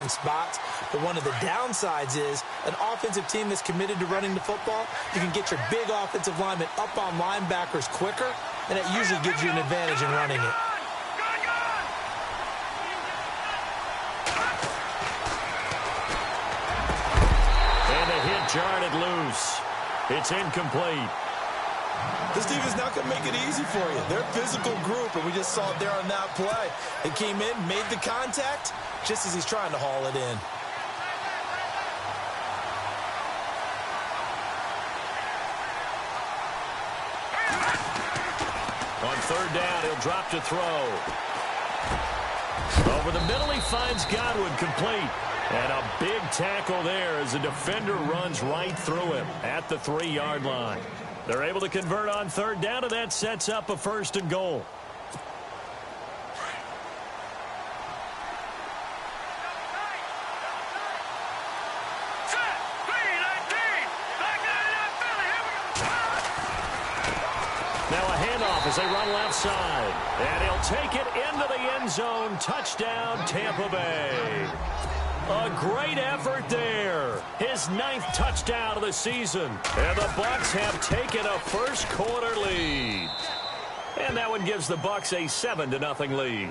certain spots. But one of the downsides is an offensive team that's committed to running the football, you can get your big offensive linemen up on linebackers quicker, and it usually gives you an advantage in running it. And the hit jarred it loose. It's incomplete. This team is not going to make it easy for you. They're a physical group, and we just saw it there on that play. They came in, made the contact, just as he's trying to haul it in. On third down, he'll drop to throw. Over the middle, he finds Godwin, complete. And a big tackle there as the defender runs right through him at the 3-yard line. They're able to convert on third down, and that sets up a 1st and goal. Now a handoff as they run left side. And he'll take it into the end zone. Touchdown, Tampa Bay. A great effort there. His 9th touchdown of the season. And the Bucs have taken a first-quarter lead. And that one gives the Bucs a 7-0 lead.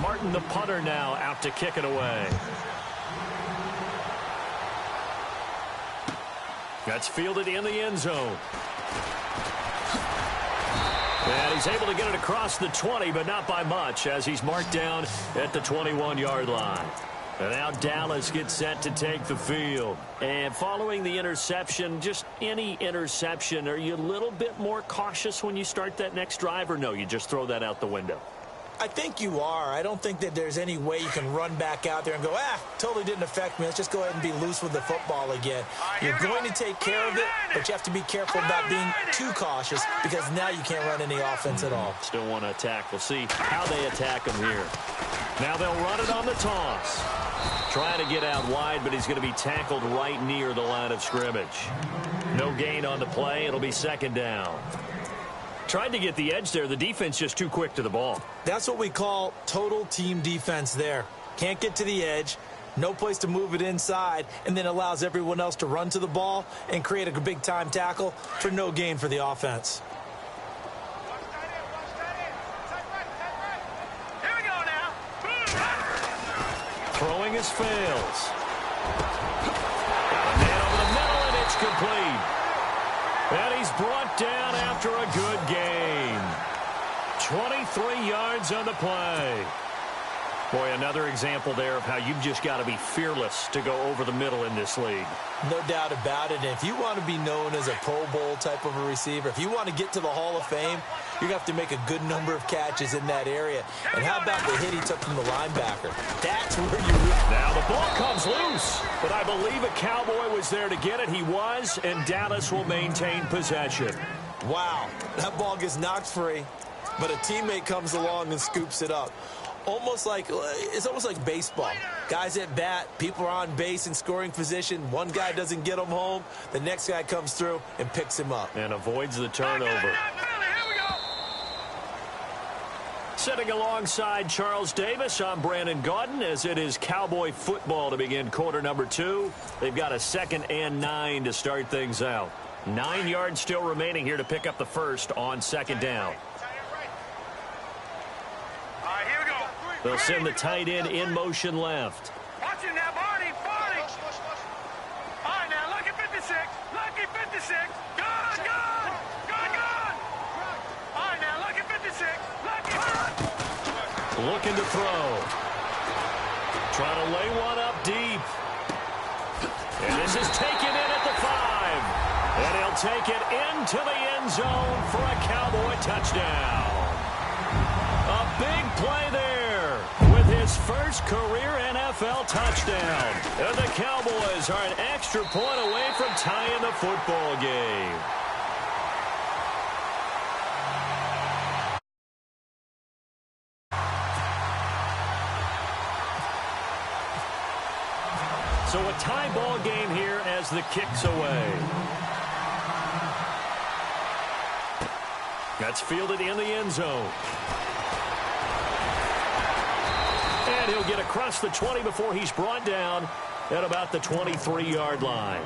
Martin, the punter, now out to kick it away. That's fielded in the end zone. And he's able to get it across the 20, but not by much, as he's marked down at the 21-yard line. And now Dallas gets set to take the field. And following the interception, just any interception, are you a little bit more cautious when you start that next drive, or no, you just throw that out the window? I think you are. I don't think that there's any way you can run back out there and go, totally didn't affect me. Let's just go ahead and be loose with the football again. You're going to take care of it, but you have to be careful about being too cautious because now you can't run any offense at all. Still want to attack. We'll see how they attack him here. Now they'll run it on the toss. Trying to get out wide, but he's going to be tackled right near the line of scrimmage. No gain on the play. It'll be 2nd down. Tried to get the edge there. The defense just too quick to the ball. That's what we call total team defense there. Can't get to the edge, no place to move it inside, and then allows everyone else to run to the ball and create a big-time tackle for no gain for the offense. Here we go now. Throwing his fails. Got a man over the middle, and it's complete. And he's brought down after a good gain. 23 yards on the play. Boy, another example there of how you've just got to be fearless to go over the middle in this league. No doubt about it. And if you want to be known as a Pro Bowl type of a receiver, if you want to get to the Hall of Fame, you're going to have to make a good number of catches in that area. And how about the hit he took from the linebacker? That's where you... Now the ball comes loose, but I believe a Cowboy was there to get it. He was, and Dallas will maintain possession. Wow, that ball gets knocked free, but a teammate comes along and scoops it up. It's almost like baseball. Guys at bat, people are on base in scoring position. One guy doesn't get him home. The next guy comes through and picks him up. And avoids the turnover. Sitting alongside Charles Davis, I'm Brandon Gaudin, as it is Cowboy football to begin quarter number 2. They've got a 2nd and 9 to start things out. 9 yards still remaining here to pick up the first on 2nd down. They'll send the tight end in motion left. Watch him now, Barney. All right, now, lucky 56. Lucky 56. Good. All right, now, lucky 56. Lucky. Looking to throw. Trying to lay one up deep. And this is taken in at the 5. And he'll take it into the end zone for a Cowboy touchdown. A big play there with his first career NFL touchdown. And the Cowboys are an extra point away from tying the football game. So a tie ball game here as the kick's away. That's fielded in the end zone. And he'll get across the 20 before he's brought down at about the 23-yard line.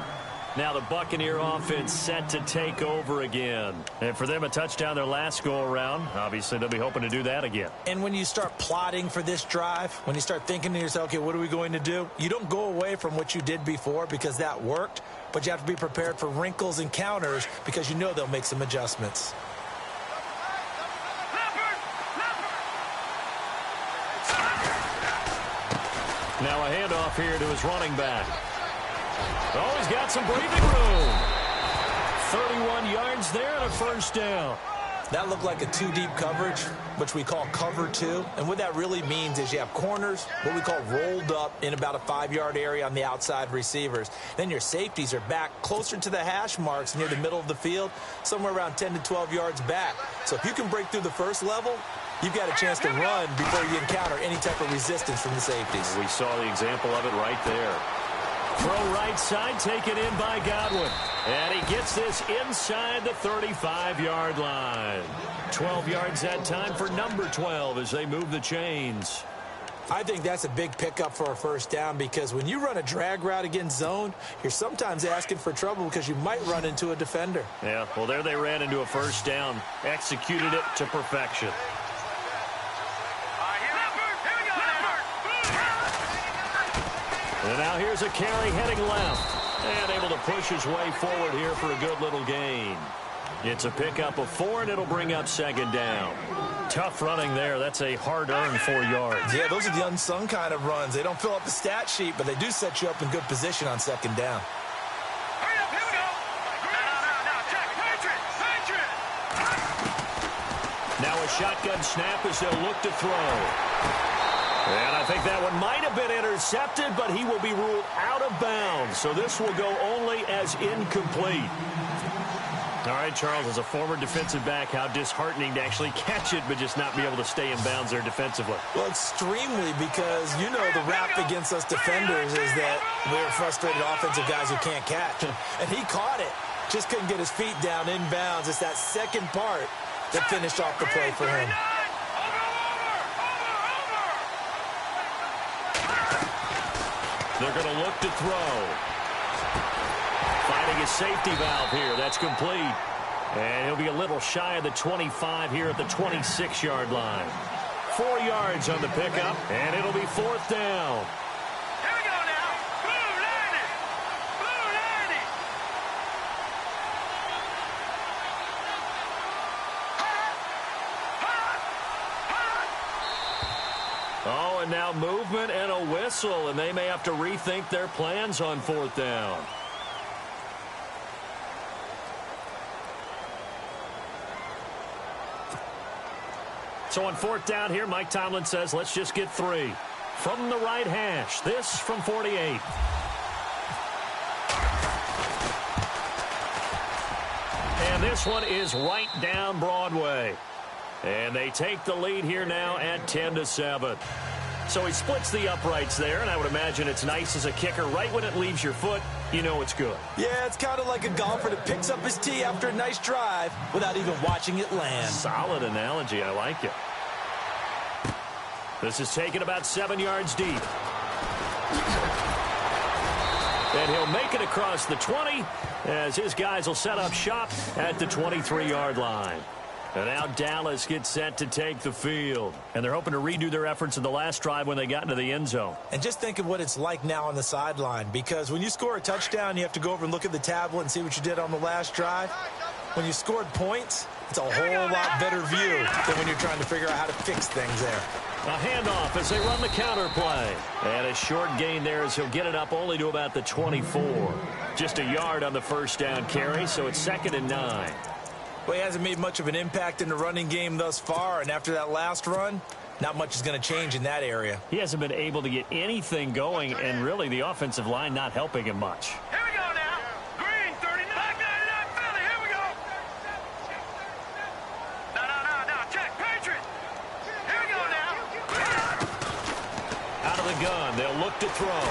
Now the Buccaneer offense set to take over again. And for them, a touchdown their last go-around. Obviously, they'll be hoping to do that again. And when you start plotting for this drive, when you start thinking to yourself, okay, what are we going to do? You don't go away from what you did before because that worked, but you have to be prepared for wrinkles and counters because you know they'll make some adjustments. Now a handoff here to his running back. Oh, he's got some breathing room. 31 yards there and a first down. That looked like a two-deep coverage, which we call cover two. And what that really means is you have corners, what we call rolled up in about a 5-yard area on the outside receivers. Then your safeties are back closer to the hash marks near the middle of the field, somewhere around 10 to 12 yards back. So if you can break through the first level, you've got a chance to run before you encounter any type of resistance from the safeties. We saw the example of it right there. Throw right side, taken in by Godwin. And he gets this inside the 35-yard line. 12 yards that time for number 12 as they move the chains. I think that's a big pickup for a first down because when you run a drag route against zone, you're sometimes asking for trouble because you might run into a defender. Yeah, well, there they ran into a first down. Executed it to perfection. And now here's a carry heading left. And able to push his way forward here for a good little gain. It's a pickup of 4, and it'll bring up second down. Tough running there. That's a hard-earned 4 yards. Yeah, those are the unsung kind of runs. They don't fill up the stat sheet, but they do set you up in good position on second down. Hurry up, here we go. Now, check. Patriot. Now a shotgun snap as they'll look to throw. And I think that one might have been intercepted, but he will be ruled out of bounds. So this will go only as incomplete. All right, Charles, as a former defensive back, how disheartening to actually catch it, but just not be able to stay in bounds there defensively. Well, extremely, because you know the rap against us defenders is that we're frustrated offensive guys who can't catch. And he caught it. Just couldn't get his feet down in bounds. It's that second part that finished off the play for him. They're going to look to throw. Finding a safety valve here. That's complete. And he'll be a little shy of the 25 here at the 26-yard line. 4 yards on the pickup, and it'll be fourth down. Here we go now. Blue 90. Blue 90. Oh, and now movement and a whistle, and they may have to rethink their plans on fourth down. So on fourth down here, Mike Tomlin says, let's just get 3. From the right hash, this from 48. And this one is right down Broadway. And they take the lead here now at 10-7. So he splits the uprights there, and I would imagine it's nice as a kicker. Right when it leaves your foot, you know it's good. Yeah, it's kind of like a golfer that picks up his tee after a nice drive without even watching it land. Solid analogy. I like it. This is taken about 7 yards deep. And he'll make it across the 20 as his guys will set up shop at the 23-yard line. And now Dallas gets set to take the field. And they're hoping to redo their efforts in the last drive when they got into the end zone. And just think of what it's like now on the sideline, because when you score a touchdown, you have to go over and look at the tablet and see what you did on the last drive. When you scored points, it's a whole lot better view than when you're trying to figure out how to fix things there. A handoff as they run the counter play. And a short gain there as he'll get it up only to about the 24. Just a yard on the first down carry, so it's 2nd and 9. Well, he hasn't made much of an impact in the running game thus far, and after that last run, not much is going to change in that area. He hasn't been able to get anything going, and really the offensive line not helping him much. Here we go now. Green 39. Black 99 Philly. Here we go. No. Check. Patriot. Here we go now. Out of the gun, they'll look to throw.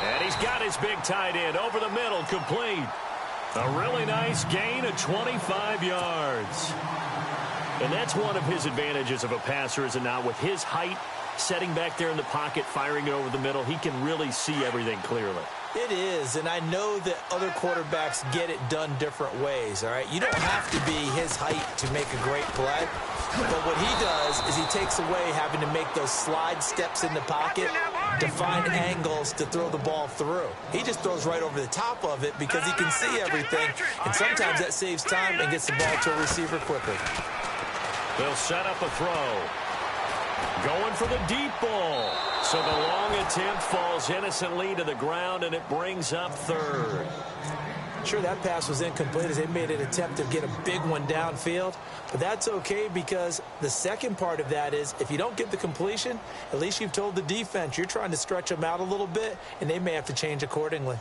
And he's got his big tight end over the middle, complete. A really nice gain of 25 yards. And that's one of his advantages of a passer, is it not? With his height, setting back there in the pocket, firing it over the middle, he can really see everything clearly. It is, and I know that other quarterbacks get it done different ways, all right? You don't have to be his height to make a great play, but what he does is he takes away having to make those slide steps in the pocket to find angles to throw the ball through. He just throws right over the top of it because he can see everything, and sometimes that saves time and gets the ball to a receiver quicker. They'll set up a throw. Going for the deep ball. So the long attempt falls innocently to the ground, and it brings up third. Sure, that pass was incomplete as they made an attempt to get a big one downfield, but that's okay because the second part of that is if you don't get the completion, at least you've told the defense you're trying to stretch them out a little bit, and they may have to change accordingly.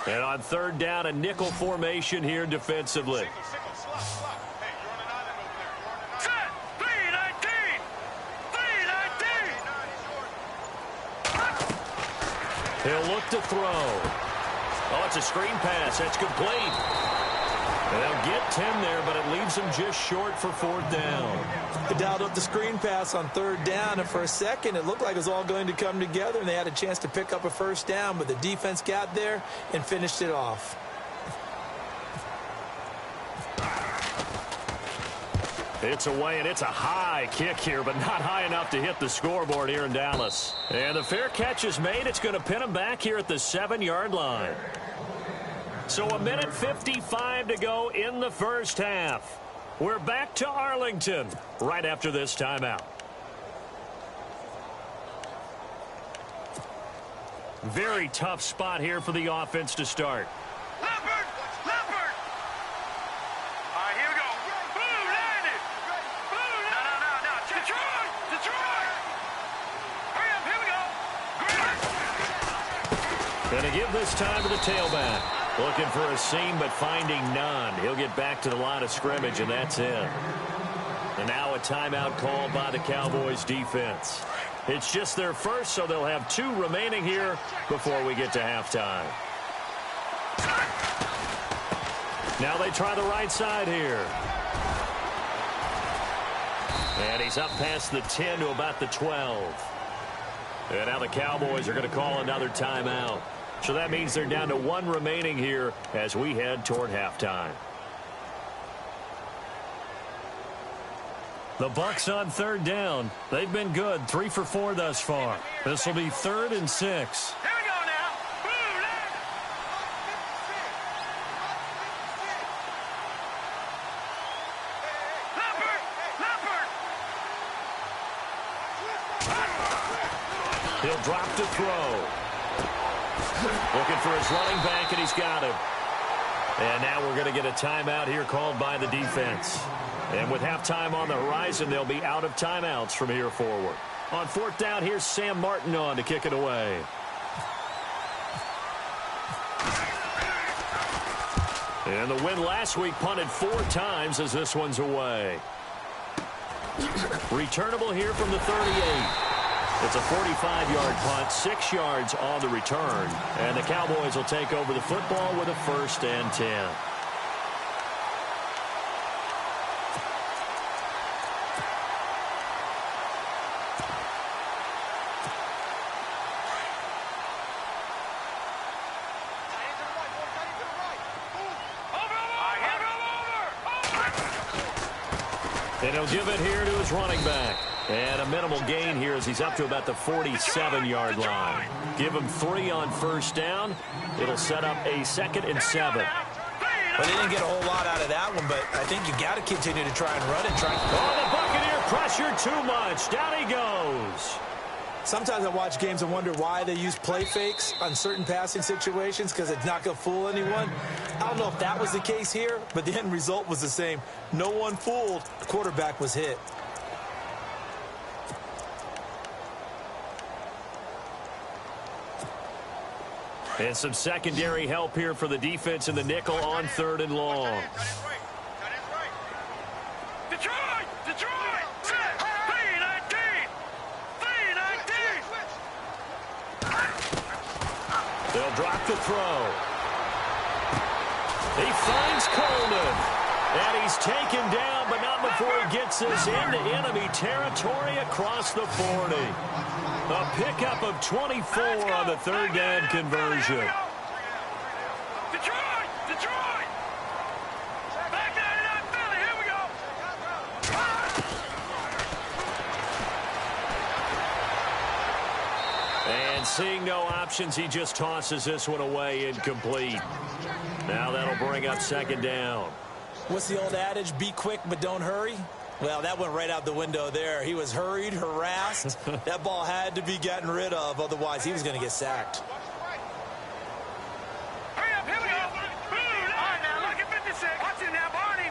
And on third down, a nickel formation here defensively. Set. 3-19. 3-19. He'll look to throw. Oh, it's a screen pass. That's complete. And they'll get 10 there, but it leaves them just short for fourth down. They dialed up the screen pass on third down, and for a second it looked like it was all going to come together, and they had a chance to pick up a first down, but the defense got there and finished it off. It's away, and it's a high kick here, but not high enough to hit the scoreboard here in Dallas. And the fair catch is made. It's going to pin them back here at the 7-yard line. So 1:55 to go in the first half. We're back to Arlington right after this timeout. Very tough spot here for the offense to start. Leopard. Leopard. All right, here we go. Boom, landed. Boom, no. Detroit. Detroit. Hurry up, here we go. Going to give this time to the tailback. Looking for a seam, but finding none. He'll get back to the line of scrimmage, and that's it. And now a timeout called by the Cowboys defense. It's just their first, so they'll have 2 remaining here before we get to halftime. Now they try the right side here. And he's up past the 10 to about the 12. And now the Cowboys are going to call another timeout. So that means they're down to 1 remaining here as we head toward halftime. The Bucs on third down. They've been good, 3 for 4 thus far. This will be 3rd and 6. Here we go now. Boom, landed. Leopard. He'll drop to throw. Looking for his running back, and he's got him. And now we're going to get a timeout here called by the defense. And with halftime on the horizon, they'll be out of timeouts from here forward. On fourth down, here's Sam Martin on to kick it away. And the win last week punted 4 times as this one's away. Returnable here from the 38. It's a 45-yard punt, 6 yards on the return. And the Cowboys will take over the football with a 1st and 10. And he'll give it here to his running back. And a minimal gain here as he's up to about the 47-yard line. Give him 3 on first down. It'll set up a 2nd and 7. Well, they didn't get a whole lot out of that one, but I think you got to continue to try and run and try. Oh, the Buccaneer pressure too much. Down he goes. Sometimes I watch games and wonder why they use play fakes on certain passing situations because it's not going to fool anyone. I don't know if that was the case here, but the end result was the same. No one fooled. The quarterback was hit. And some secondary help here for the defense in the nickel on 3rd and long. Detroit! Detroit! Set! 3-19! 3-19! They'll drop the throw. He finds Coleman. And he's taken down, but not before he gets this into enemy territory across the 40. A pickup of 24 on the third down conversion. Detroit! Back down to that Philly. Here we go. And seeing no options, he just tosses this one away incomplete. Now that'll bring up second down. What's the old adage? Be quick, but don't hurry. Well, that went right out the window there. He was hurried, harassed. That ball had to be gotten rid of. Otherwise, he was going to get sacked. Hurry up, here we go. All right, now, look at 56. Watch it now, Barney.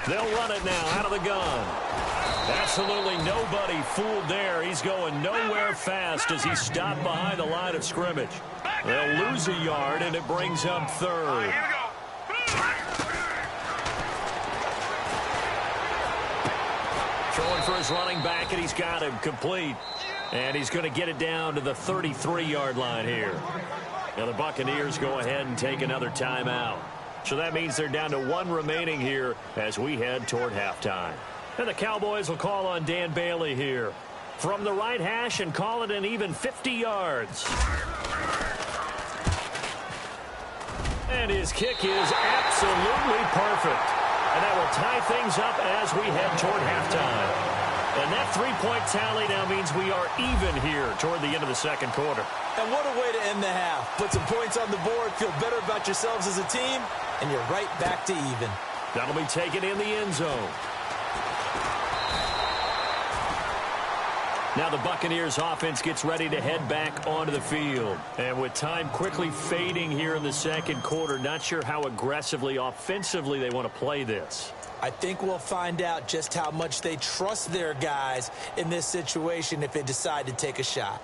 They'll run it now out of the gun. Absolutely nobody fooled there. He's going nowhere fast as he's stopped behind the line of scrimmage. They'll lose a yard, and it brings up third. Here we go. Throwing for his running back, and he's got him complete. And he's going to get it down to the 33-yard line here. Now the Buccaneers go ahead and take another timeout. So that means they're down to one remaining here as we head toward halftime. And the Cowboys will call on Dan Bailey here from the right hash and call it an even 50 yards. And his kick is absolutely perfect. And that will tie things up as we head toward halftime. And that three-point tally now means we are even here toward the end of the second quarter. And what a way to end the half. Put some points on the board, feel better about yourselves as a team, and you're right back to even. That'll be taken in the end zone. Now the Buccaneers offense gets ready to head back onto the field. And with time quickly fading here in the second quarter, not sure how aggressively, offensively they want to play this. I think we'll find out just how much they trust their guys in this situation if they decide to take a shot.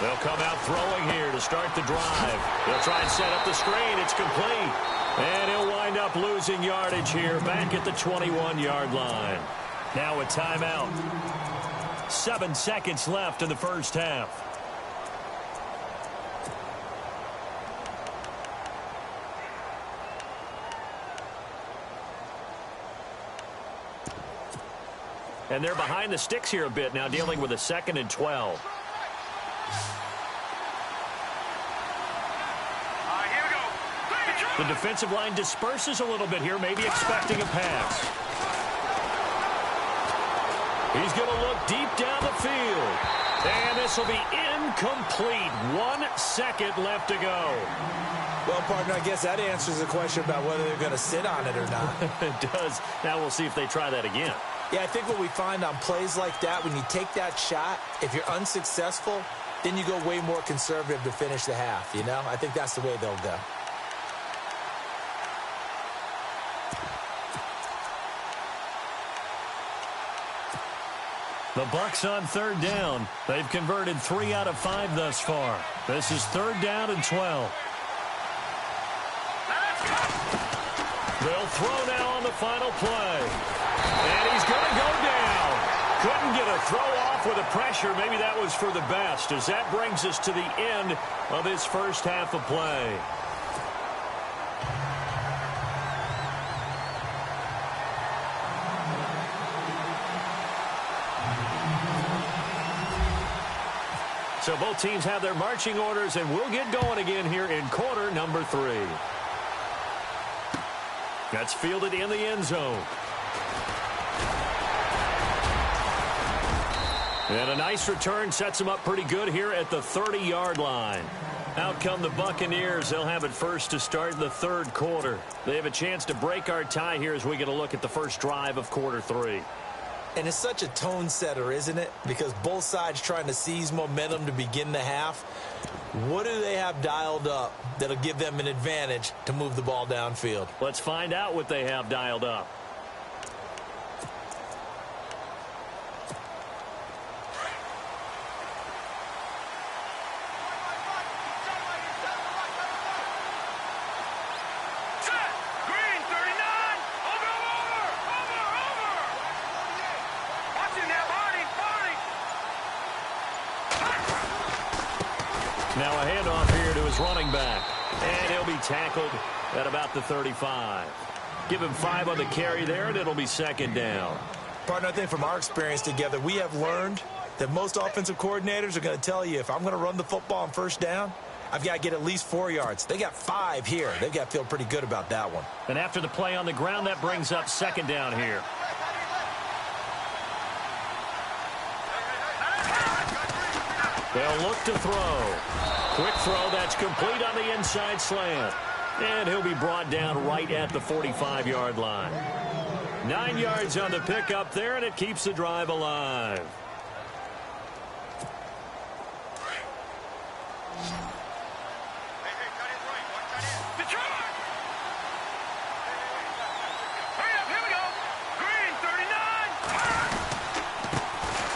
They'll come out throwing here to start the drive. They'll try and set up the screen. It's complete. And he'll wind up losing yardage here back at the 21-yard line. Now a timeout. 7 seconds left in the first half. And they're behind the sticks here a bit now, dealing with a 2nd and 12. The defensive line disperses a little bit here, maybe expecting a pass. He's going to look deep down the field. And this will be incomplete. 1 second left to go. Well, partner, I guess that answers the question about whether they're going to sit on it or not. It does. Now we'll see if they try that again. Yeah, I think what we find on plays like that, when you take that shot, if you're unsuccessful, then you go way more conservative to finish the half, you know? I think that's the way they'll go. The Bucs on third down. They've converted 3 out of 5 thus far. This is 3rd down and 12. They'll throw now on the final play. And he's going to go down. Couldn't get a throw off with the pressure. Maybe that was for the best, as that brings us to the end of this first half of play. So both teams have their marching orders, and we'll get going again here in quarter number 3. That's fielded in the end zone. And a nice return sets them up pretty good here at the 30-yard line. Out come the Buccaneers. They'll have it first to start the third quarter. They have a chance to break our tie here as we get a look at the first drive of quarter 3. And it's such a tone setter, isn't it? Because both sides trying to seize momentum to begin the half. What do they have dialed up that'll give them an advantage to move the ball downfield? Let's find out what they have dialed up. Now a handoff here to his running back. And he'll be tackled at about the 35. Give him 5 on the carry there, and it'll be second down. Partner, I think from our experience together, we have learned that most offensive coordinators are going to tell you, if I'm going to run the football on first down, I've got to get at least 4 yards. They got 5 here. They've got to feel pretty good about that one. And after the play on the ground, that brings up second down here. They'll look to throw. Quick throw that's complete on the inside slant. And he'll be brought down right at the 45-yard line. 9 yards on the pickup there, and it keeps the drive alive.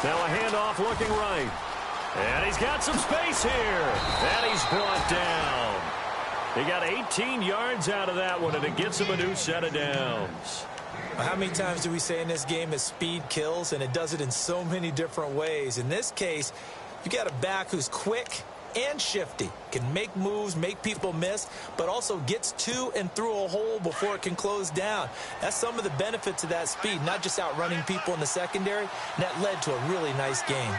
Now a handoff looking right. And he's got some space here. And he's brought down. He got 18 yards out of that one, and it gets him a new set of downs. How many times do we say in this game that speed kills, and it does it in so many different ways? In this case, you got a back who's quick and shifty, can make moves, make people miss, but also gets to and through a hole before it can close down. That's some of the benefits of that speed, not just outrunning people in the secondary, and that led to a really nice game.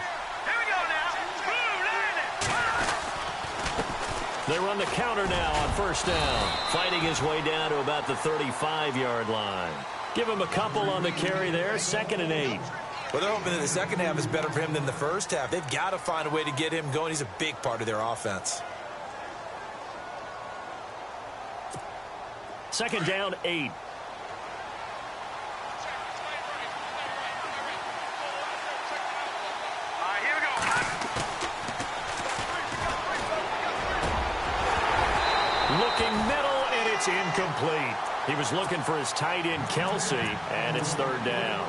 They run the counter now on first down, fighting his way down to about the 35-yard line. Give him a couple on the carry there, 2nd and 8. Well, they're hoping that the second half is better for him than the first half. They've got to find a way to get him going. He's a big part of their offense. 2nd down, 8. Looking middle, and it's incomplete. He was looking for his tight end, Kelsey, and it's 3rd down.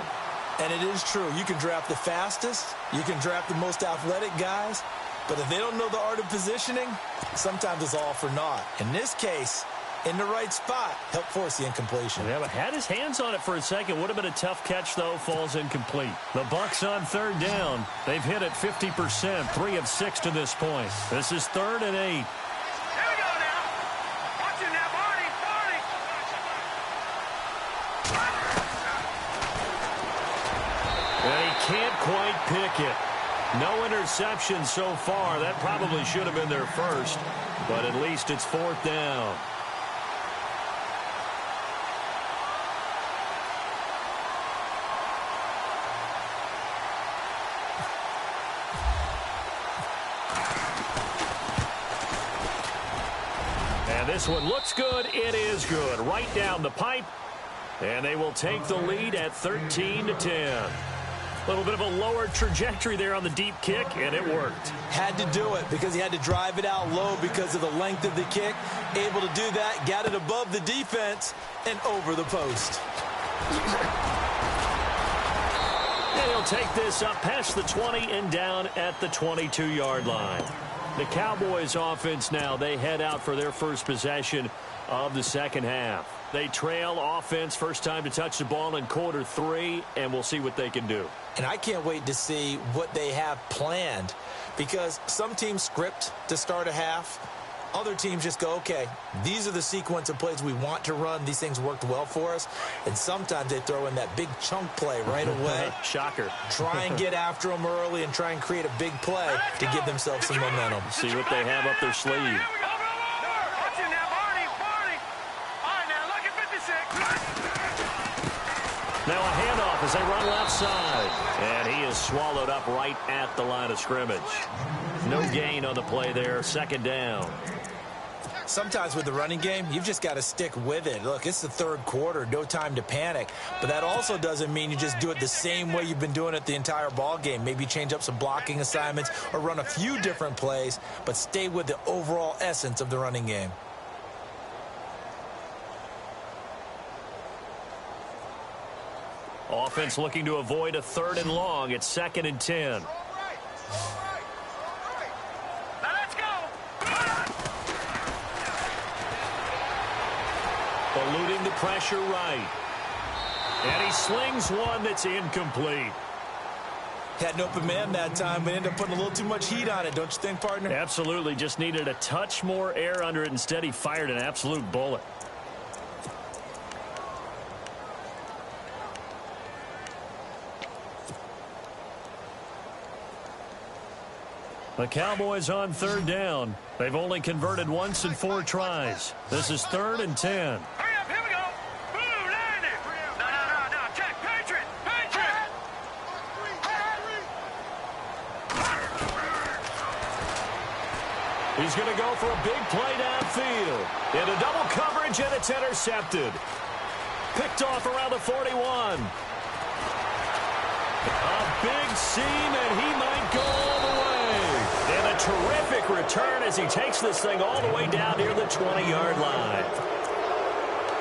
And it is true. You can draft the fastest. You can draft the most athletic guys. But if they don't know the art of positioning, sometimes it's all for naught. In this case, in the right spot, helped force the incompletion. Yeah, but had his hands on it for a second. Would have been a tough catch, though. Falls incomplete. The Bucs on 3rd down. They've hit it 50%, 3 of 6 to this point. This is 3rd and 8. Can't quite pick it. No interception so far. That probably should have been their first, but at least it's 4th down. And this one looks good. It is good. Right down the pipe. And they will take the lead at 13-10. A little bit of a lower trajectory there on the deep kick, and it worked. Had to do it because he had to drive it out low because of the length of the kick. Able to do that, got it above the defense and over the post. And he'll take this up past the 20 and down at the 22-yard line. The Cowboys offense now, they head out for their first possession of the second half. They trail offense, first time to touch the ball in quarter 3, and we'll see what they can do. And I can't wait to see what they have planned, because some teams script to start a half. Other teams just go, okay, these are the sequence of plays we want to run. These things worked well for us. And sometimes they throw in that big chunk play right away. Shocker. Try and get after them early and try and create a big play to give themselves some momentum. See what they have up their sleeve. Now a handoff as they run left side. And he is swallowed up right at the line of scrimmage. No gain on the play there. 2nd down. Sometimes with the running game, you've just got to stick with it. Look, it's the 3rd quarter. No time to panic. But that also doesn't mean you just do it the same way you've been doing it the entire ball game. Maybe change up some blocking assignments or run a few different plays, but stay with the overall essence of the running game. Offense looking to avoid a 3rd and long. It's 2nd and 10. Now let's go. Eluding the pressure right. And he slings one that's incomplete. Had an open man that time, but ended up putting a little too much heat on it, don't you think, partner? Absolutely. Just needed a touch more air under it. Instead, he fired an absolute bullet. The Cowboys on third down. They've only converted once in 4 tries. This is 3rd and 10. Hurry up, here we go. Boom, land it. No. Check, Patriot. He's going to go for a big play downfield. Into double coverage, and it's intercepted. Picked off around the 41. A big seam, and he might go all the way. And a terrific return as he takes this thing all the way down near the 20-yard line.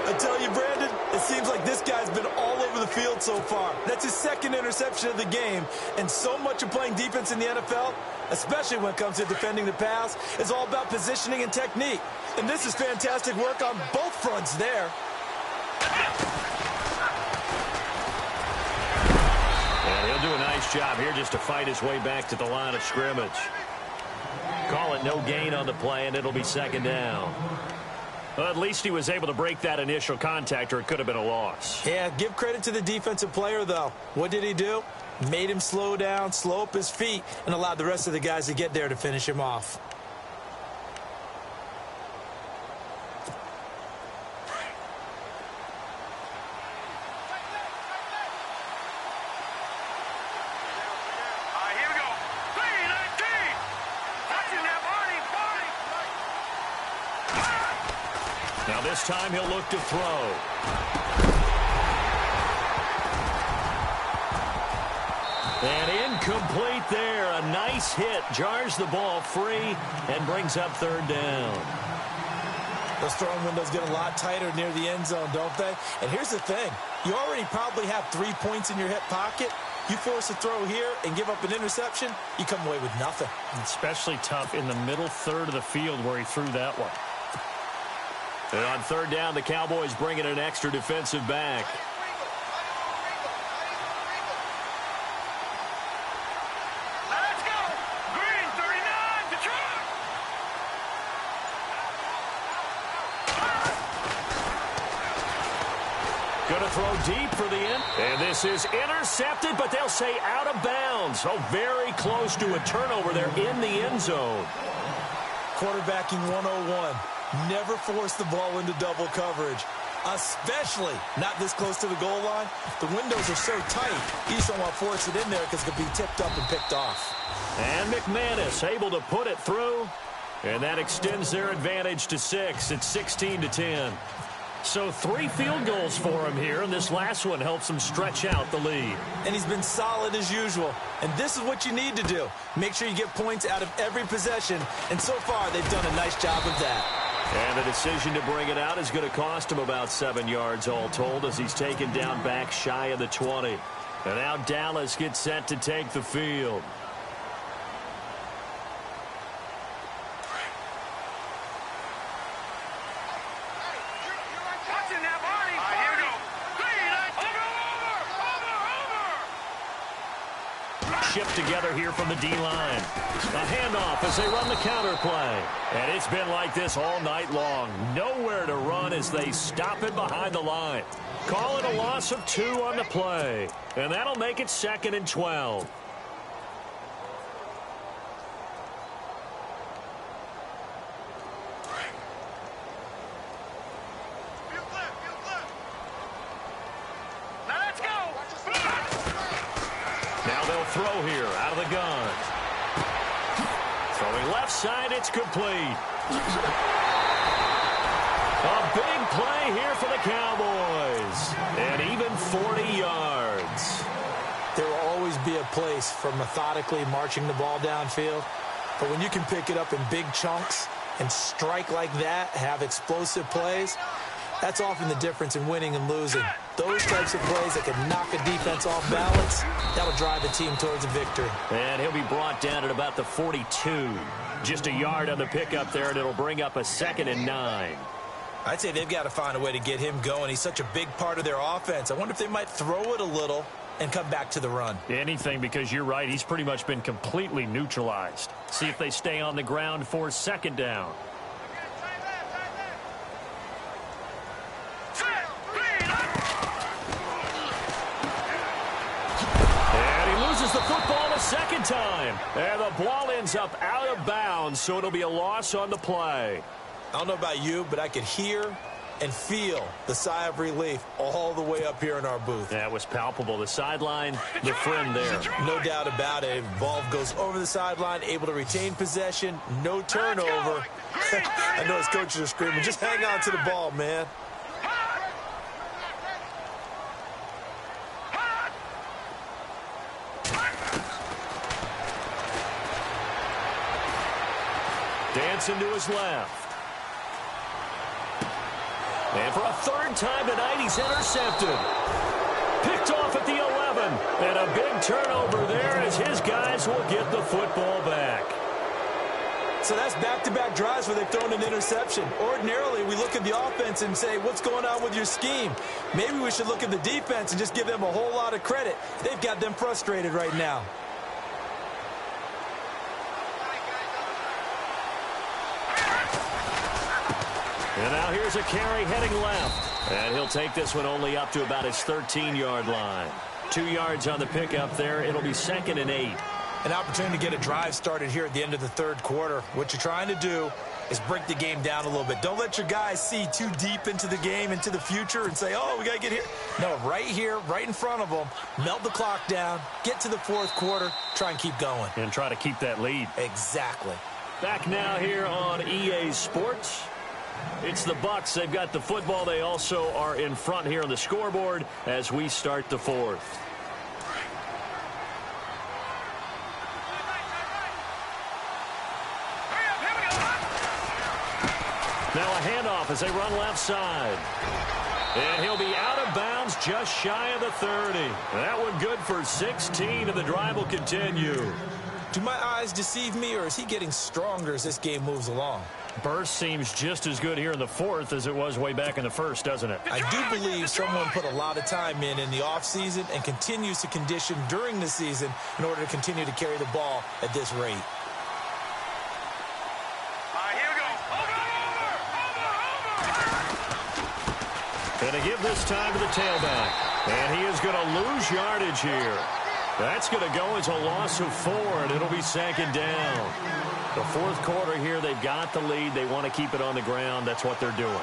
I tell you, Brandon, it seems like this guy's been all over the field so far. That's his 2nd interception of the game. And so much of playing defense in the NFL, especially when it comes to defending the pass, is all about positioning and technique. And this is fantastic work on both fronts there. And he'll do a nice job here just to fight his way back to the line of scrimmage. Call it no gain on the play, and it'll be 2nd down. Well, at least he was able to break that initial contact, or it could have been a loss. Yeah, give credit to the defensive player, though. What did he do? Made him slow down, slow up his feet, and allowed the rest of the guys to get there to finish him off. Now this time he'll look to throw. And incomplete there. A nice hit. Jars the ball free and brings up 3rd down. Those throwing windows get a lot tighter near the end zone, don't they? And here's the thing. You already probably have 3 points in your hip pocket. You force a throw here and give up an interception, you come away with nothing. Especially tough in the middle 3rd of the field where he threw that one. And on 3rd down, the Cowboys bring in an extra defensive back. Let's go. Green 39, Detroit. Going to throw deep for the end. And this is intercepted, but they'll say out of bounds. Oh, very close to a turnover there in the end zone. Quarterbacking 101. Never force the ball into double coverage, especially not this close to the goal line. The windows are so tight, you just don't want to force it in there because it could be tipped up and picked off. And McManus able to put it through, and that extends their advantage to 6. It's 16-10. So 3 field goals for him here, and this last one helps him stretch out the lead. And he's been solid as usual. And this is what you need to do. Make sure you get points out of every possession. And so far, they've done a nice job of that. And the decision to bring it out is going to cost him about 7 yards all told as he's taken down back shy of the 20. And now Dallas gets set to take the field. Watching that body. Here we go. Green, over. Shipped together here from the D-line. A handoff as they run the counter play. And it's been like this all night long. Nowhere to run as they stop it behind the line. Call it a loss of 2 on the play. And that'll make it 2nd and 12. Now let's go. Now they'll throw here out of the gun. Throwing left side, it's complete. A big play here for the Cowboys. And even 40 yards. There will always be a place for methodically marching the ball downfield. But when you can pick it up in big chunks and strike like that, have explosive plays, that's often the difference in winning and losing. Those types of plays that can knock a defense off balance, that'll drive the team towards a victory. And he'll be brought down at about the 42. Just a yard on the pickup there, and it'll bring up a 2nd and 9. I'd say they've got to find a way to get him going. He's such a big part of their offense. I wonder if they might throw it a little and come back to the run. Anything, because you're right. He's pretty much been completely neutralized. See if they stay on the ground for second down. And he loses the football a second time. And the ball ends up out of bounds, so it'll be a loss on the play. I don't know about you, but I could hear and feel the sigh of relief all the way up here in our booth. That was palpable. The sideline, the friend there. No doubt about it. Ball goes over the sideline, able to retain possession, no turnover. I know his coaches are screaming, just hang on to the ball, man. Dancing to his left. And for a third time tonight, he's intercepted. Picked off at the 11. And a big turnover there as his guys will get the football back. So that's back-to-back drives where they've thrown an interception. Ordinarily, we look at the offense and say, what's going on with your scheme? Maybe we should look at the defense and just give them a whole lot of credit. They've got them frustrated right now. And now here's a carry heading left. And he'll take this one only up to about his 13-yard line. 2 yards on the pickup there. It'll be 2nd and 8. An opportunity to get a drive started here at the end of the third quarter. What you're trying to do is break the game down a little bit. Don't let your guys see too deep into the game, into the future, and say, oh, we got to get here. No, right here, right in front of them, melt the clock down, get to the fourth quarter, try and keep going. And try to keep that lead. Exactly. Back now here on EA Sports. It's the Bucs. They've got the football. They also are in front here on the scoreboard as we start the fourth. Now a handoff as they run left side. And he'll be out of bounds just shy of the 30. That one good for 16, and the drive will continue. Do my eyes deceive me, or is he getting stronger as this game moves along? Burst seems just as good here in the fourth as it was way back in the first, doesn't it? I do believe someone put a lot of time in the offseason and continues to condition during the season in order to continue to carry the ball at this rate. Here we go. Over. And to give this time to the tailback. And he is going to lose yardage here. That's going to go as a loss of 4, and it'll be 2nd down. The fourth quarter here, they've got the lead. They want to keep it on the ground. That's what they're doing.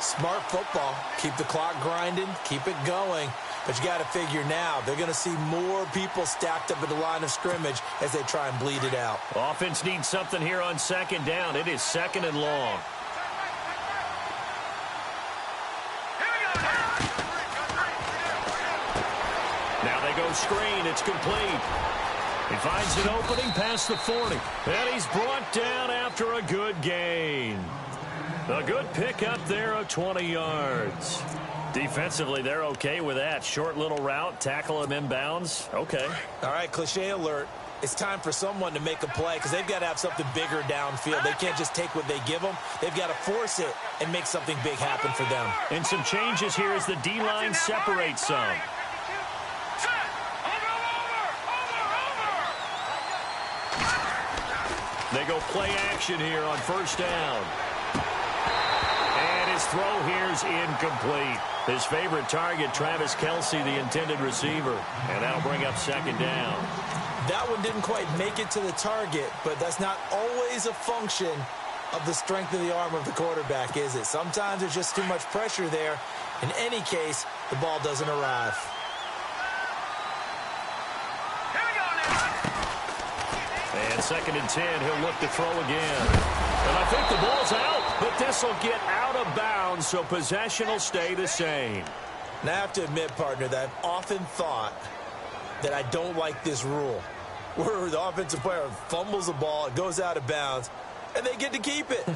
Smart football. Keep the clock grinding. Keep it going. But you got to figure now, they're going to see more people stacked up at the line of scrimmage as they try and bleed it out. Offense needs something here on 2nd down. It is 2nd and long. Now they go screen. It's complete. He finds an opening past the 40. And he's brought down after a good gain. A good pickup there of 20 yards. Defensively, they're okay with that. Short little route, tackle him inbounds. Okay. All right, cliche alert. It's time for someone to make a play because they've got to have something bigger downfield. They can't just take what they give them. They've got to force it and make something big happen for them. And some changes here as the D-line separates some. They go play action here on 1st down. And his throw here is incomplete. His favorite target, Travis Kelce, the intended receiver. And that'll bring up 2nd down. That one didn't quite make it to the target, but that's not always a function of the strength of the arm of the quarterback, is it? Sometimes there's just too much pressure there. In any case, the ball doesn't arrive. And 2nd and 10, he'll look to throw again. And I think the ball's out, but this will get out of bounds, so possession will stay the same. And I have to admit, partner, that I've often thought that I don't like this rule, where the offensive player fumbles the ball, it goes out of bounds, and they get to keep it.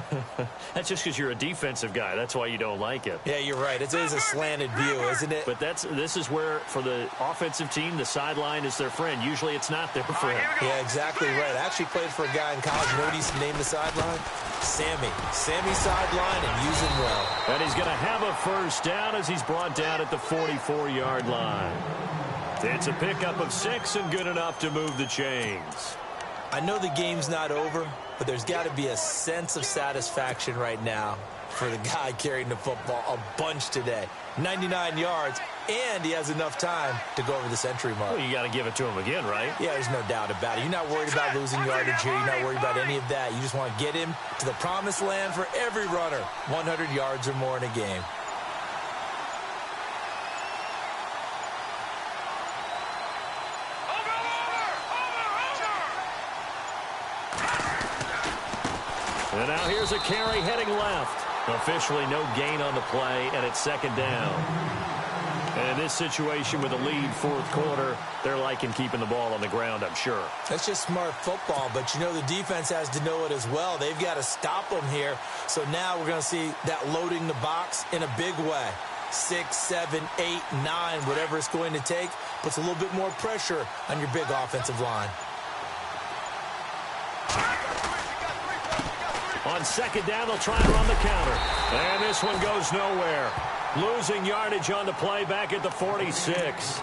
That's just because you're a defensive guy. That's why you don't like it. Yeah, you're right. It is a slanted view, isn't it? But this is where, for the offensive team, the sideline is their friend. Usually it's not their friend. Yeah, exactly right. I actually played for a guy in college. You know what he used to name the sideline? Sammy. Sammy sideline, and use him well. And he's going to have a 1st down as he's brought down at the 44-yard line. It's a pickup of 6 and good enough to move the chains. I know the game's not over, but there's got to be a sense of satisfaction right now for the guy carrying the football a bunch today. 99 yards, and he has enough time to go over the century mark. Well, you got to give it to him again, right? Yeah, there's no doubt about it. You're not worried about losing yardage here. You're not worried about any of that. You just want to get him to the promised land for every runner, 100 yards or more in a game. And now here's a carry heading left. Officially no gain on the play, and it's second down. And in this situation with a lead fourth quarter, they're liking keeping the ball on the ground, I'm sure. That's just smart football, but you know the defense has to know it as well. They've got to stop them here. So now we're going to see that loading the box in a big way. 6, 7, 8, 9, whatever it's going to take, puts a little bit more pressure on your big offensive line. On second down, they'll try and run the counter. And this one goes nowhere. Losing yardage on the play back at the 46.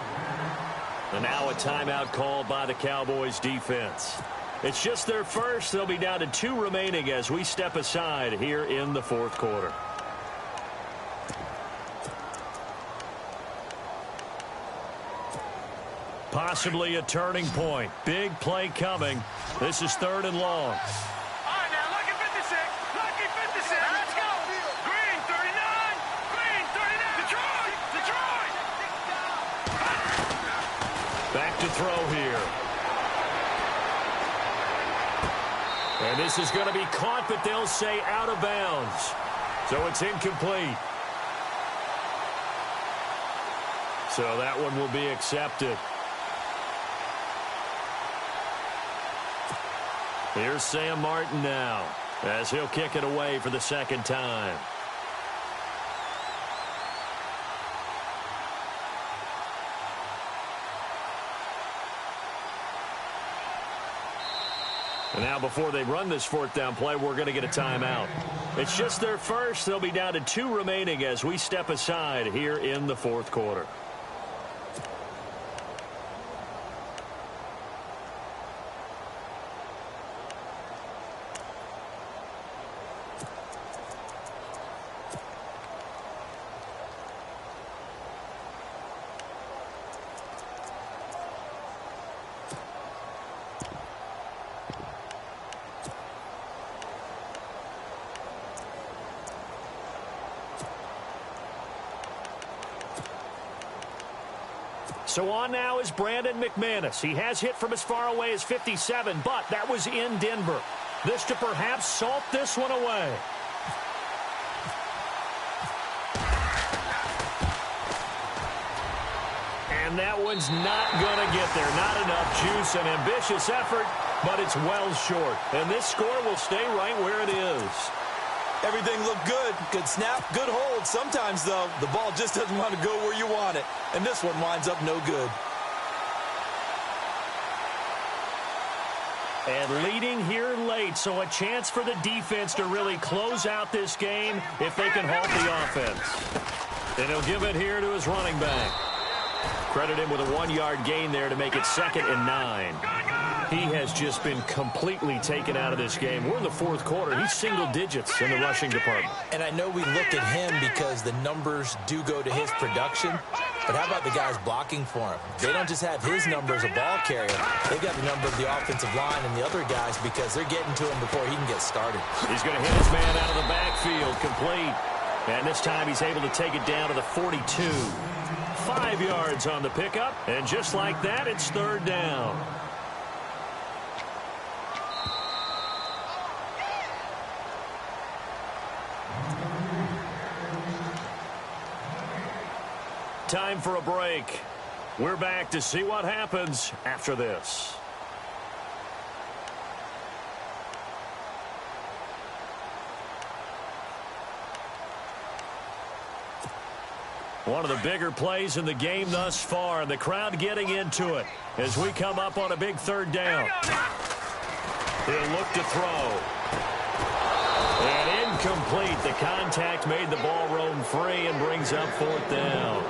And now a timeout called by the Cowboys defense. It's just their first. They'll be down to 2 remaining as we step aside here in the fourth quarter. Possibly a turning point. Big play coming. This is 3rd and long. Back to throw here. And this is going to be caught, but they'll say out of bounds. So it's incomplete. So that one will be accepted. Here's Sam Martin now, as he'll kick it away for the second time. And now before they run this 4th down play, we're going to get a timeout. It's just their first. They'll be down to 2 remaining as we step aside here in the fourth quarter. So on now is Brandon McManus. He has hit from as far away as 57, but that was in Denver. This to perhaps salt this one away. And that one's not going to get there. Not enough juice. An ambitious effort, but it's well short. And this score will stay right where it is. Everything looked good. Good snap, good hold. Sometimes, though, the ball just doesn't want to go where you want it. And this one winds up no good. And leading here late, so a chance for the defense to really close out this game if they can halt the offense. And he'll give it here to his running back. Credit him with a 1-yard gain there to make it 2nd and 9. He has just been completely taken out of this game. We're in the fourth quarter. He's single digits in the rushing department. And I know we look at him because the numbers do go to his production. But how about the guys blocking for him? They don't just have his number as a ball carrier. They've got the number of the offensive line and the other guys because they're getting to him before he can get started. He's going to hit his man out of the backfield, complete. And this time he's able to take it down to the 42. 5 yards on the pickup. And just like that, it's 3rd down. Time for a break. We're back to see what happens after this. One of the bigger plays in the game thus far, and the crowd getting into it as we come up on a big 3rd down. He'll look to throw. And incomplete. The contact made the ball roam free and brings up 4th down.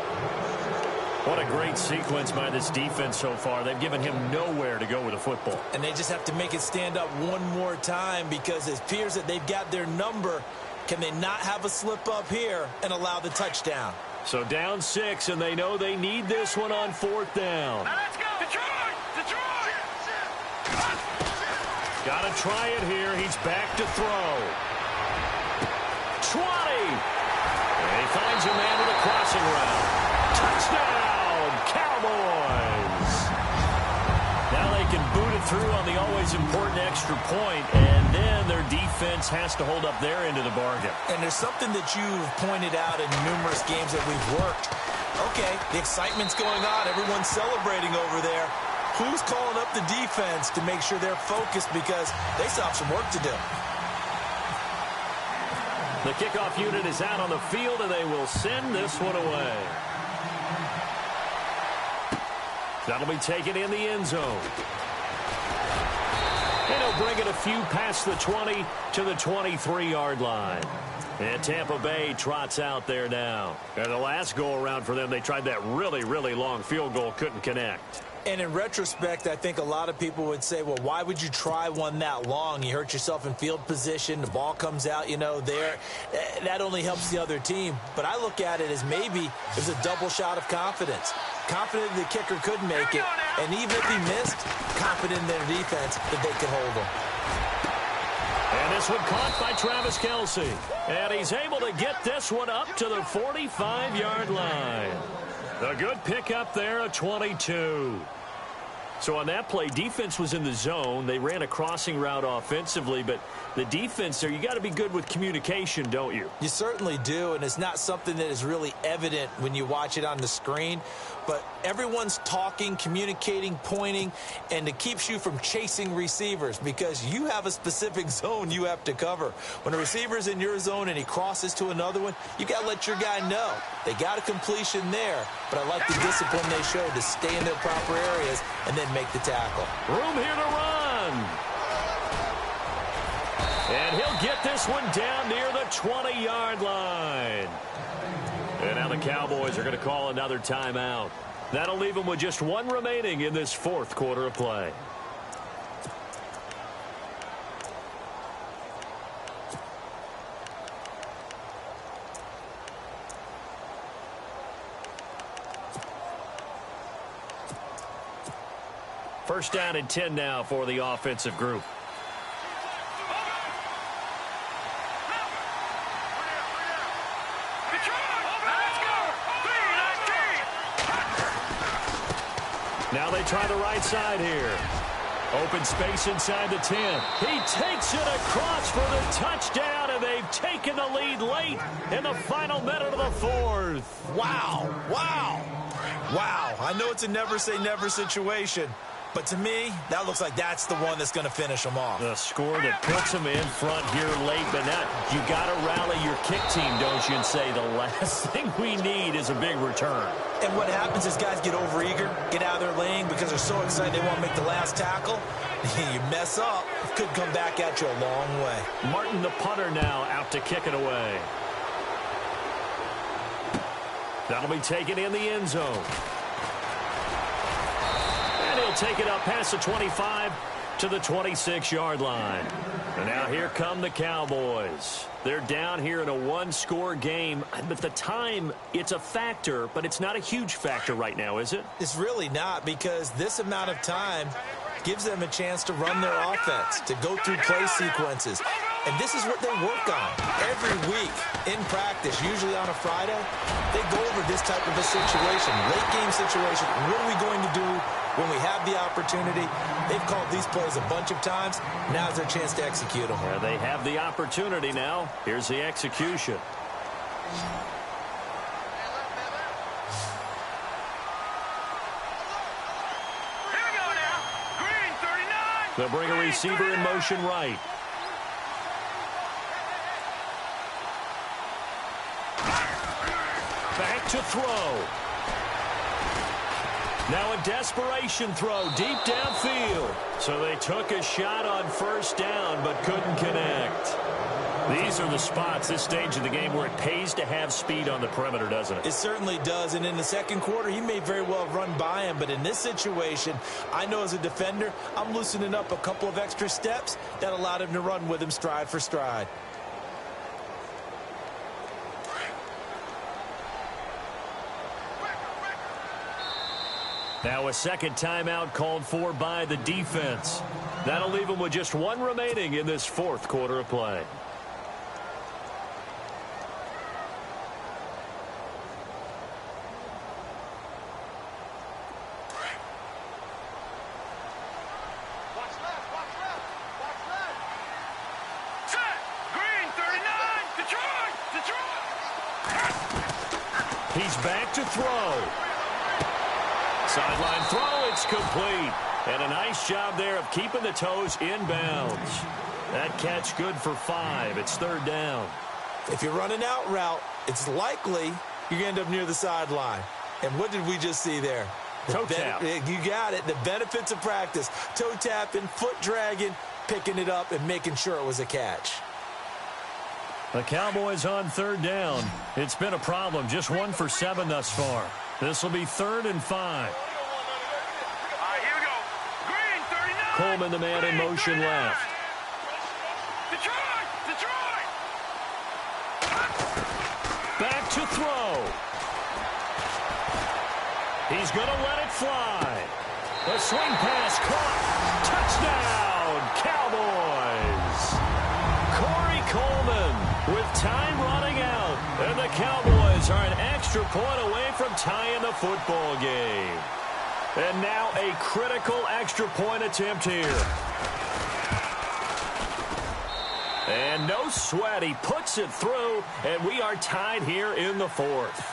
What a great sequence by this defense so far. They've given him nowhere to go with the football. And they just have to make it stand up one more time because it appears that they've got their number. Can they not have a slip up here and allow the touchdown? So down 6, and they know they need this one on 4th down. Now let's go. Detroit! Detroit! Got to try it here. He's back to throw. 20. And he finds a man with a crossing route. Touchdown, Cowboys. Now they can boot it through on the always important extra point, and then their defense has to hold up their end of the bargain. And there's something that you've pointed out in numerous games that we've worked. Okay, the excitement's going on. Everyone's celebrating over there. Who's calling up the defense to make sure they're focused because they still have some work to do? The kickoff unit is out on the field, and they will send this one away. That'll be taken in the end zone. And he'll bring it a few past the 20 to the 23-yard line. And Tampa Bay trots out there now. And the last go-around for them, they tried that really, really long field goal, couldn't connect. And in retrospect, I think a lot of people would say, well, why would you try one that long? You hurt yourself in field position. The ball comes out, there. That only helps the other team. But I look at it as maybe it was a double shot of confidence. Confident the kicker could make it. And even if he missed, confident in their defense that they could hold him. And this one caught by Travis Kelce. And he's able to get this one up to the 45-yard line. A good pickup there at 22. So on that play, defense was in the zone. They ran a crossing route offensively, but the defense there, you got to be good with communication, don't you? You certainly do, and it's not something that is really evident when you watch it on the screen. But everyone's talking, communicating, pointing, and it keeps you from chasing receivers because you have a specific zone you have to cover. When a receiver's in your zone and he crosses to another one, you got to let your guy know. They got a completion there, but I like the discipline they showed to stay in their proper areas and then make the tackle. Room here to run. And he'll get this one down near the 20-yard line. And now the Cowboys are going to call another timeout. That'll leave them with just one remaining in this 4th quarter of play. First down and 10 now for the offensive group. Now they try the right side here. Open space inside the 10. He takes it across for the touchdown, and they've taken the lead late in the final minute of the 4th. Wow, wow, wow. I know it's a never-say-never situation, but to me, that looks like that's the one that's going to finish them off. The score that puts them in front here late, but now you got to rally your kick team, don't you, and say the last thing we need is a big return. And what happens is guys get overeager, get out of their lane because they're so excited they want to make the last tackle. You mess up, it could come back at you a long way. Martin, the punter, now out to kick it away. That'll be taken in the end zone. And he'll take it up past the 25 to the 26-yard line. And now here come the Cowboys. They're down here in a one-score game. But the time, it's a factor, but it's not a huge factor right now, is it? It's really not, because this amount of time gives them a chance to run their offense, to go through play sequences. And this is what they work on every week in practice, usually on a Friday. They go over this type of a situation, late game situation. What are we going to do when we have the opportunity? They've called these plays a bunch of times. Now's their chance to execute them. Yeah, they have the opportunity now. Here's the execution. Here we go now. Green, 39. They'll bring a receiver in motion right. Back to throw. Now a desperation throw deep downfield. So they took a shot on first down but couldn't connect. These are the spots, this stage of the game, where it pays to have speed on the perimeter, doesn't it? It certainly does, and in the second quarter, he may very well have run by him, but in this situation, I know as a defender, I'm loosening up a couple of extra steps that allowed him to run with him stride for stride. Now a second timeout called for by the defense. That'll leave him with just one remaining in this fourth quarter of play. He's back to throw. Sideline throw, it's complete. And a nice job there of keeping the toes in bounds. That catch good for 5. It's third down. If you're running out route, it's likely you're going to end up near the sideline. And what did we just see there? Toe tap. You got it. The benefits of practice. Toe tapping, foot dragging, picking it up, and making sure it was a catch. The Cowboys on third down. It's been a problem. Just 1 for 7 thus far. This will be 3rd and 5. Here we go. Green, 39. Coleman, the man in motion left. Detroit! Back to throw. He's going to let it fly. The swing pass caught. Touchdown, Cowboys. Corey Coleman with time running out. And the Cowboys are an extra point away from tying the football game. And now a critical extra point attempt here. And no sweat. He puts it through, and we are tied here in the fourth.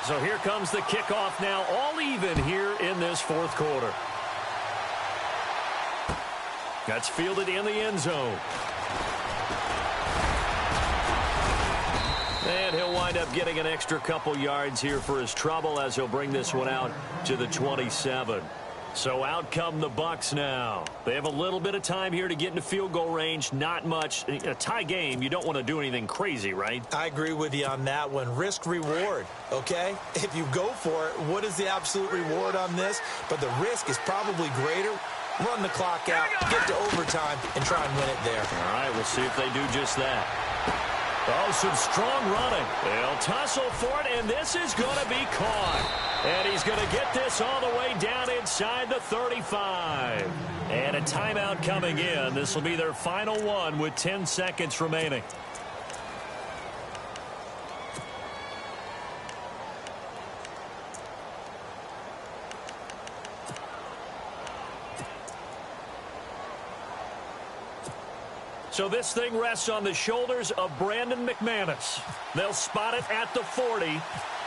So here comes the kickoff now, all even here in this fourth quarter. That's fielded in the end zone. And he'll wind up getting an extra couple yards here for his trouble as he'll bring this one out to the 27. So out come the Bucs now. They have a little bit of time here to get into field goal range. Not much. In a tie game, you don't want to do anything crazy, right? I agree with you on that one. Risk reward, okay? If you go for it, what is the absolute reward on this? But the risk is probably greater. Run the clock out, get to overtime, and try and win it there. All right, we'll see if they do just that. Oh, some strong running. They'll tussle for it, and this is going to be caught. And he's going to get this all the way down inside the 35. And a timeout coming in. This will be their final one with 10 seconds remaining. So this thing rests on the shoulders of Brandon McManus. They'll spot it at the 40.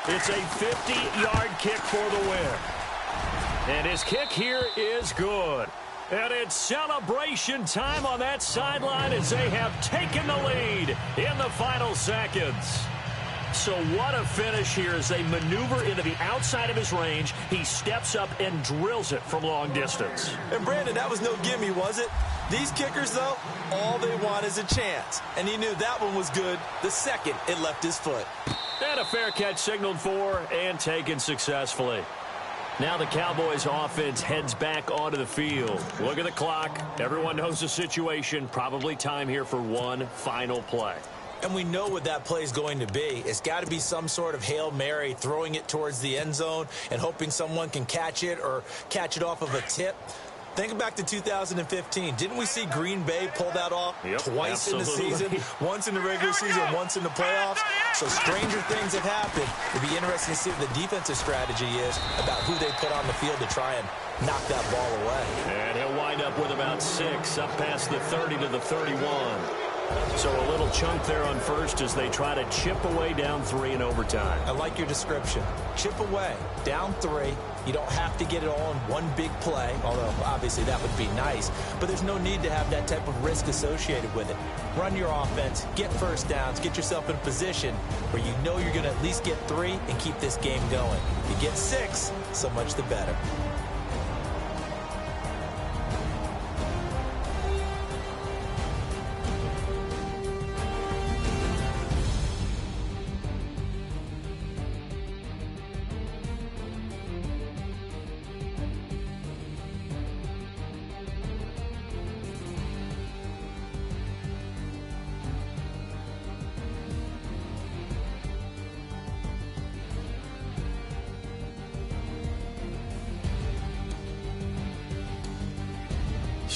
It's a 50-yard kick for the win. And his kick here is good. And it's celebration time on that sideline as they have taken the lead in the final seconds. So what a finish here as they maneuver into the outside of his range. He steps up and drills it from long distance. And Brandon, that was no gimme, was it? These kickers, though, all they want is a chance. And he knew that one was good the second it left his foot. And a fair catch signaled for and taken successfully. Now the Cowboys offense heads back onto the field. Look at the clock. Everyone knows the situation. Probably time here for one final play. And we know what that play is going to be. It's got to be some sort of Hail Mary, throwing it towards the end zone and hoping someone can catch it or catch it off of a tip. Think back to 2015. Didn't we see Green Bay pull that off twice in the season? Once in the regular season, once in the playoffs. So stranger things have happened. It'll be interesting to see what the defensive strategy is about who they put on the field to try and knock that ball away. And he'll wind up with about 6 up past the 30 to the 31. So a little chunk there on first as they try to chip away down 3 in overtime. I like your description. Chip away, down 3. You don't have to get it all in one big play, although obviously that would be nice. But there's no need to have that type of risk associated with it. Run your offense, get first downs, get yourself in a position where you know you're going to at least get 3 and keep this game going. If you get 6, so much the better.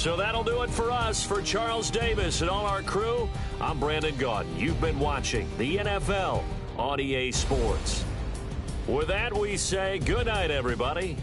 So that'll do it for us. For Charles Davis and all our crew, I'm Brandon Gaudin. You've been watching the NFL on EA Sports. With that, we say good night, everybody.